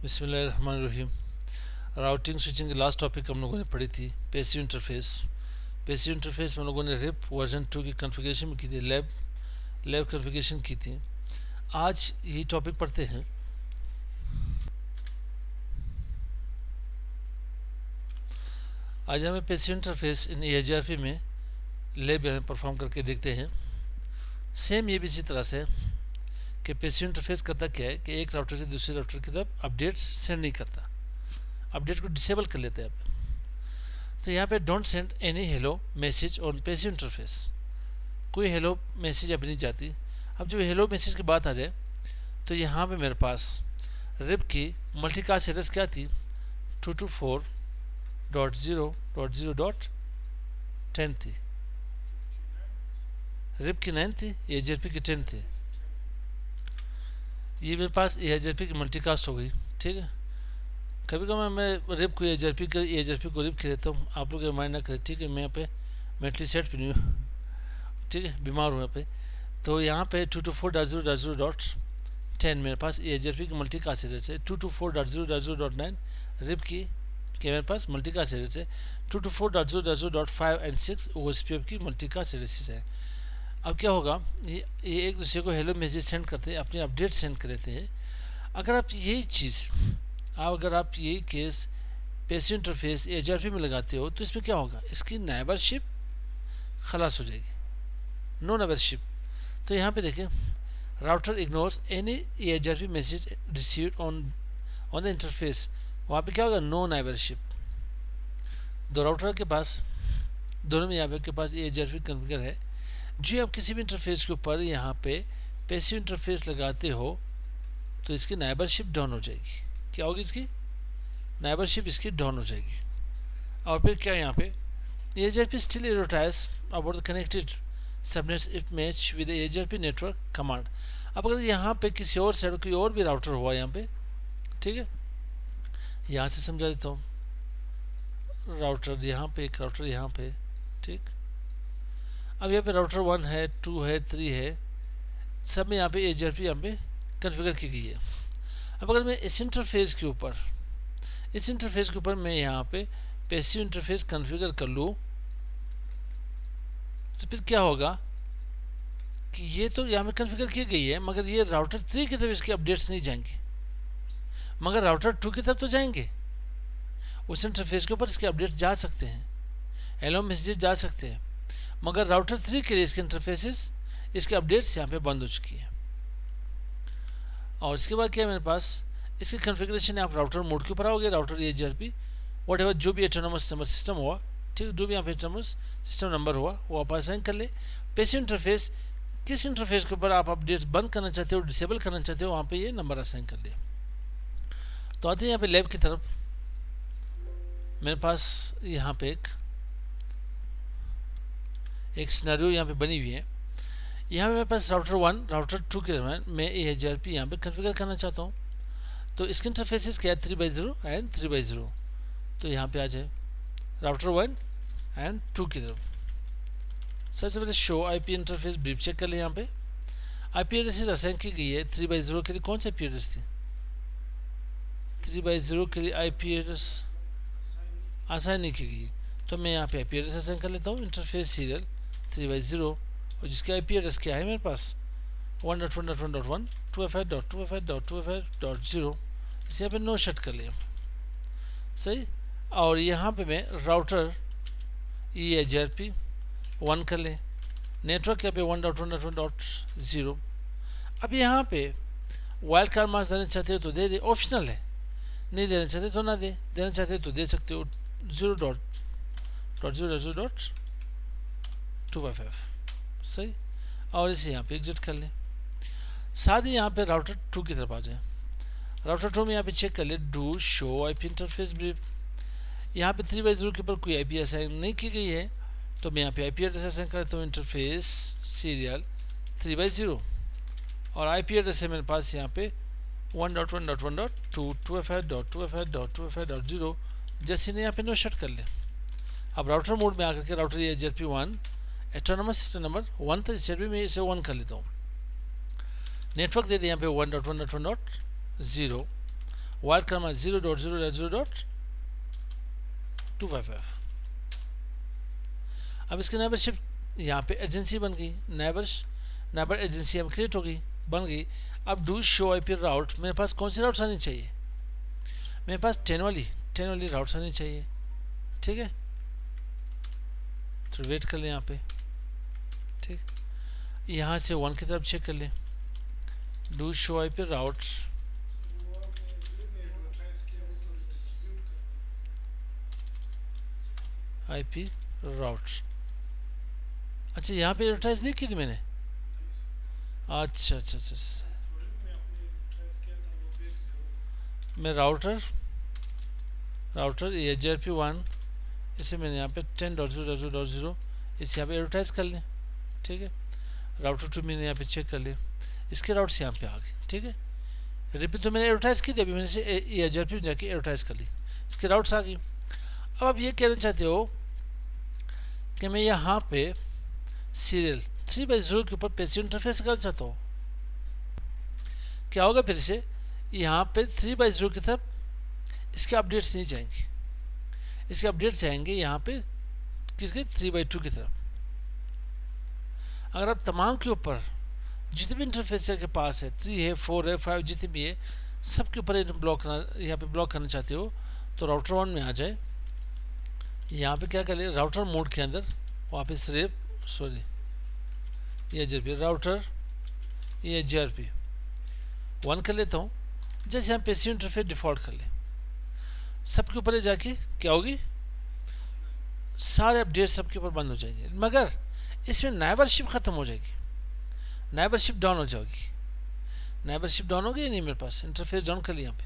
बिस्मिल्लाहिर्रहमानिर्रहीम। Routing switching की last topic हम लोगों ने पढ़ी थी पैसिव इंटरफेस। पैसिव इंटरफेस में हम लोगों ने रिप वर्जन 2 की कॉन्फ़िगरेशन की थी, लैब कॉन्फ़िगरेशन की थी। आज यही टॉपिक पढ़ते हैं। आज हमें पैसिव इंटरफेस इन एएचआरपी में लैब परफॉर्म करके देखते हैं। सेम ये भी इसी तरह से कि पैसिव इंटरफेस करता क्या है कि एक राउटर से दूसरे राउटर की तरफ अपडेट्स सेंड नहीं करता, अपडेट को डिसेबल कर लेते हैं आप। तो यहाँ पे don't send any hello message on passive interface, कोई हेलो मैसेज अभी नहीं जाती। अब जब हेलो मैसेज की बात आ जाए तो यहाँ पे मेरे पास रिप की मल्टीकास्ट एड्रेस क्या थी, 224.0.0.10 थी। रिप की 9 थी, एएचआरपी की 10 थी। ये मेरे पास एएचआरपी की मल्टीकास्ट हो गई, ठीक है। कभी कभी मैं रिप को एएचआरपी को रिप कर देता हूँ, आप लोग माइंड ना करें, ठीक है। मैं यहाँ पे मेंटली सेट पे नहीं हूँ, ठीक है, बीमार हूँ यहाँ पे। तो यहाँ पे 224.0.0.10 मेरे पास एएचआरपी की मल्टीकास्ट एड्रेस है। 224.0.0.9 रिप की मेरे पास मल्टीकास्ट एड्रेस है। 224.0.0.5 एंड 6 ओएसपीएफ की मल्टीकास्ट एड्रेसेस है। अब क्या होगा, ये एक दूसरे को हेलो मैसेज सेंड करते हैं, अपने अपडेट सेंड कर देते हैं। अगर आप यही चीज़ अगर आप यही केस पैसिव इंटरफेस एएचआरपी में लगाते हो तो इसमें क्या होगा, इसकी नाइबरशिप खलास हो जाएगी, नो नाइबरशिप। तो यहाँ पे देखें, router ignores any AHRP message received on the interface. वहाँ पे क्या होगा, नो नाइबरशिप। दो राउटर के पास, दोनों में यहाँ पे के पास एएचआरपी कॉन्फ़िगर है। जो आप किसी भी इंटरफेस के ऊपर यहाँ पे पैसिव इंटरफेस लगाते हो तो इसकी नाइबरशिप डाउन हो जाएगी। क्या होगी, इसकी नाइबरशिप इसकी डाउन हो जाएगी। और फिर क्या यहाँ पे AHRP still advertise about the connected subnets if match with the AHRP network command। अब अगर यहाँ पे किसी और साइड कोई और भी राउटर हुआ यहाँ पे, ठीक है, यहाँ से समझा देता हूँ। राउटर यहाँ पे, एक राउटर यहाँ पे, ठीक। अब यहाँ पे राउटर 1 है, 2 है, 3 है, सब में यहाँ पे AHRP यहाँ पे कन्फिगर की गई है। अब अगर मैं इस इंटरफेस के ऊपर मैं यहाँ पे पैसिव इंटरफेस कॉन्फ़िगर कर लूँ तो फिर क्या होगा कि ये तो यहाँ पे कॉन्फ़िगर की गई है, मगर ये राउटर 3 की तरफ इसके अपडेट्स नहीं जाएंगे, मगर राउटर 2 की तरफ तो जाएंगे। उस इंटरफेस के ऊपर इसके अपडेट जा सकते हैं, हेलो मैसेजेस जा सकते हैं, मगर राउटर 3 के लिए इसके इंटरफेसेस, इसके अपडेट्स यहाँ पे बंद हो चुकी है। और इसके बाद क्या है मेरे पास, इसकी कॉन्फ़िगरेशन आप राउटर मोड के ऊपर आओगे, राउटर AHRP वट एवर जो भी ऑटोनोमस नंबर सिस्टम हुआ, ठीक, जो भी यहाँ पे ऑटोनोमस सिस्टम नंबर हुआ वो आप असाइन कर ले। पैसिव इंटरफेस, किस इंटरफेस के ऊपर आप अपडेट बंद करना चाहते हो, डिसेबल करना चाहते हो, वहाँ पे ये नंबर असाइन कर ले। तो आते हैं यहाँ पे लैब की तरफ। मेरे पास यहाँ पे एक सिनेरियो यहाँ पे बनी हुई है। यहाँ पे मेरे पास राउटर 1 राउटर 2 के दरम्यान मैं AHRP यहाँ पे कॉन्फ़िगर करना चाहता हूँ। तो इसके इंटरफेसेस क्या है, 3/0 एंड 3/0। तो यहाँ पे आ जाए राउटर 1 एंड 2 की तरफ। सबसे पहले show IP interface brief check कर ले। यहाँ पे आईपी एड्रेस असाइन की गई है 3/0 के लिए। कौन सी आईपी एड्रेस थी, 3/0 के लिए आईपी एड्रेस असाइन नहीं की गई। तो मैं यहाँ पे आईपी एड्रेस असाइन कर लेता हूँ, इंटरफेस सीरियल 3/0, और जिसकी आईपी एड्रेस क्या है मेरे पास 1.1.1.1 2FI.2FI.2FI.0। इसे यहाँ पे नो शट कर लिया, सही। और यहाँ पे मैं राउटर AHRP 1 कर ले, नेटवर्क यहाँ पे 1.1.1.0। अब यहाँ पे वाइल्ड कार्ड मार्क्स देना चाहते हो तो दे दे, ऑप्शनल है, नहीं देना चाहते तो ना दे, देना चाहते तो दे सकते हो 0.0.0.255, सही। और इसे यहाँ पे एग्जिट कर ले। साथ ही यहाँ पे राउटर 2 की तरफ आ जाए। राउटर 2 में यहाँ पे चेक कर ले, do show IP interface brief. यहाँ पे 3/0 के ऊपर कोई आईपी असाइन नहीं की गई है, तो मैं यहाँ पे आईपी एड्रेस असाइन करता हूँ, इंटरफेस सीरियल 3/0, और आईपी एड्रेस है मेरे पास यहाँ पे 1.1.1.2 2FI.2FI.2FI.0। जैसे ने यहाँ पे नो शट कर ले। अब राउटर मोड में आकर के router AHRP 1 autonomous system number 1 था, इसे भी मैं इसे 1 कर लेता हूँ। नेटवर्क दे दे यहाँ पे 1.1.1.0, वाइड का हमारा 0.0.0.255। अब इसकी नेबरशिप यहाँ पे एजेंसी बन गई, नेबर एजेंसी हम क्रिएट हो गई, बन गई। अब डू शो आईपी राउट, मेरे पास कौन सी राउट्स आनी चाहिए, मेरे पास 10 वाली राउट्स आनी चाहिए, ठीक है। तो वेट कर लें यहाँ पे, ठीक। यहाँ से 1 की तरफ चेक कर लें, do show IP routes, IP routes. अच्छा यहाँ पे एडवर्टाइज नहीं की थी मैंने, अच्छा अच्छा अच्छा, मैं राउटर EHRP1 इसे मैंने यहाँ पे 10.0.0.0 इसे यहाँ पे एडवर्टाइज कर लें, ठीक है। राउटर 2 मैंने यहाँ पे चेक कर लिया, इसके राउट्स यहाँ पे आ गए, ठीक है। रिपीट तो मैंने एडवर्टाइज की थी, अभी मैंने इसे EHRP में जाके एडवर्टाइज कर ली, इसके राउट्स आ गई। अब आप ये कहना चाहते हो कि मैं यहाँ पे सीरियल 3/0 के ऊपर पैसिव इंटरफेस करना चाहता हूँ, क्या होगा फिर से यहाँ पे 3/0 की तरफ इसके अपडेट्स नहीं जाएंगे, इसके अपडेट्स जाएंगे यहाँ पे किसके 3/2 की तरफ। अगर आप तमाम के ऊपर जितने भी इंटरफेस के पास है, 3 है, 4 है, 5 जितने भी है, सब के ऊपर ब्लॉक करना, यहाँ पे ब्लॉक करना चाहते हो तो राउटर 1 में आ जाए, यहाँ पे क्या कर ले, राउटर मोड के अंदर वापस EHRP राउटर EHRP 1 कर लेता हूँ। जैसे यहाँ पैसिव इंटरफेस डिफॉल्ट कर ले, सबके ऊपर जाके क्या होगी, सारे अपडेट सबके ऊपर बंद हो जाएंगे, मगर इसमें नेबरशिप ख़त्म हो जाएगी, नेबरशिप डाउन हो जाएगी। नेबरशिप डाउन हो गई नहीं, मेरे पास इंटरफेस डाउन कर लिया यहाँ पे।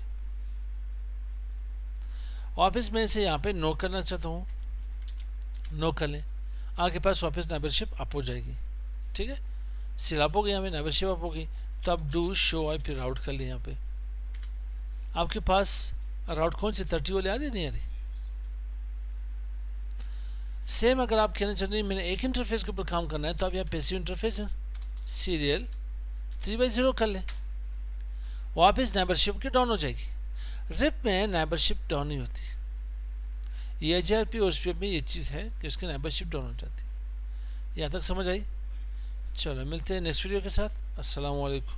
वापस मैं इसे यहाँ पे नो करना चाहता हूँ, नो कर लें, आपके पास वापस नेबरशिप अप हो जाएगी, ठीक है। सील अप हो गई, यहाँ पे नेबरशिप अप हो गई। तो आप डू शो आई फिर राउट कर लें, यहाँ पे आपके पास राउट कौन सी 30 वाली आ रही, नहीं आ रही। सेम अगर आप कहना चाहते हैं मैंने एक इंटरफेस के ऊपर काम करना है, तो आप यहाँ पैसिव इंटरफेस है सीरियल 3/0 कर लें, वापस नेबरशिप की डाउन हो जाएगी। रिप में नेबरशिप डाउन नहीं होती, EHRP और OSPF में ये चीज़ है कि उसकी नेबरशिप डाउन हो जाती है। यहाँ तक समझ आई? चलो मिलते हैं नेक्स्ट वीडियो के साथ। अस्सलाम वालेकुम।